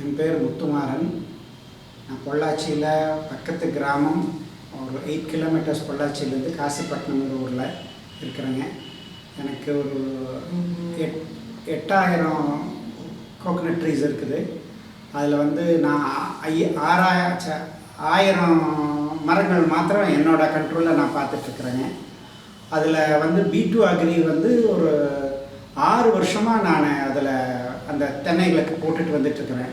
என் பேர் முத்துமாறன். நான் பொள்ளாச்சியில் பக்கத்து கிராமம் ஒரு 8 கிலோமீட்டர்ஸ் பொள்ளாச்சியிலேருந்து காசிப்பட்டினம்ங்கிற ஊரில் இருக்கிறேங்க. எனக்கு ஒரு 8000 கோகனட் ட்ரீஸ் இருக்குது. அதில் நான் 1000 மரங்கள் மாத்திரம் என்னோடய கண்ட்ரோலில் நான் பார்த்துட்ருக்குறேங்க. அதில் B2 அக்ரி ஒரு 6 வருஷமாக நான் அதில் அந்த தென்னைகளுக்கு போட்டுட்டு வந்துட்டுருக்கிறேன்.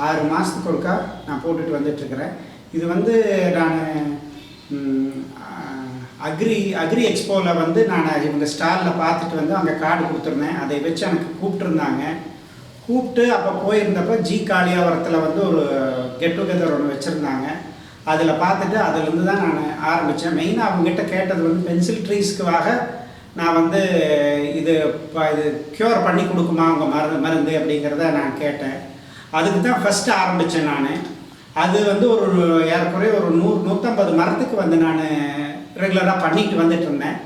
6 மாதத்துக்கு ஒருக்கா நான் போட்டுட்டு வந்துட்டுருக்கிறேன். இது நான் அக்ரி எக்ஸ்போவில் நான் இவங்க ஸ்டாலில் பார்த்துட்டு அங்கே கார்டு கொடுத்துருந்தேன். அதை வச்சு எனக்கு கூப்பிட்டுருந்தாங்க. கூப்பிட்டு அப்போ போயிருந்தப்போ காளியாவரத்தில் ஒரு கெட் டுகெதர் ஒன்று வச்சுருந்தாங்க. அதில் பார்த்துட்டு அதிலேருந்து தான் நான் ஆரம்பித்தேன். மெயினாக அவங்ககிட்ட கேட்டது பென்சில் ட்ரீஸ்க்காக நான் இது க்யூர் பண்ணி கொடுக்குமா அவங்க மருந்து அப்படிங்கிறத நான் கேட்டேன். அதுக்கு தான் ஃபஸ்ட்டு ஆரம்பித்தேன் நான். அது ஒரு ஏறக்குறைய ஒரு 100-150 மரத்துக்கு நான் ரெகுலராக பண்ணிட்டு வந்துட்டு இருந்தேன்.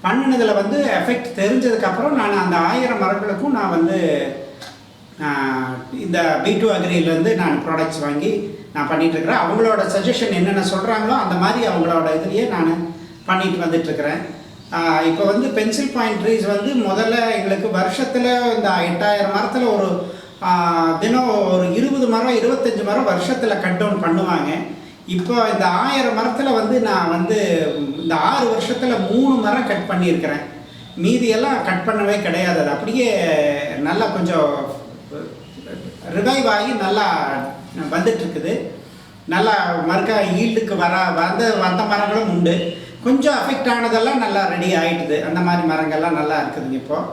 பண்ணினதில் எஃபெக்ட் தெரிஞ்சதுக்கப்புறம் நான் அந்த 1000 மரங்களுக்கும் நான் இந்த B2 அக்ரியிலேருந்து நான் ப்ராடக்ட்ஸ் வாங்கி நான் பண்ணிகிட்ருக்கிறேன். அவங்களோட சஜஷன் என்னென்ன சொல்கிறாங்களோ அந்த மாதிரி அவங்களோட இதுலேயே நான் பண்ணிட்டு வந்துட்டுருக்கிறேன். இப்போ பென்சில் பாயிண்ட் ட்ரீஸ் முதல்ல எங்களுக்கு வருஷத்தில் இந்த 8000 மரத்தில் ஒரு தினம் ஒரு 20 மரம் 25 மரம் வருஷத்தில் கட் டவுன் பண்ணுவாங்க. இப்போ இந்த 1000 மரத்தில் நான் இந்த 6 வருஷத்தில் 3 மரம் கட் பண்ணியிருக்கிறேன். மீதியெல்லாம் கட் பண்ணவே கிடையாது. அது அப்படியே நல்லா கொஞ்சம் ரிவைவ் ஆகி நல்லா வந்துட்டுருக்குது. நல்லா மறுக்கா ஈல்டுக்கு வந்த மரங்களும் உண்டு. கொஞ்சம் அஃபெக்ட் ஆனதெல்லாம் நல்லா ரெடி ஆகிட்டுது. அந்த மாதிரி மரங்கள்லாம் நல்லா இருக்குதுங்க இப்போது.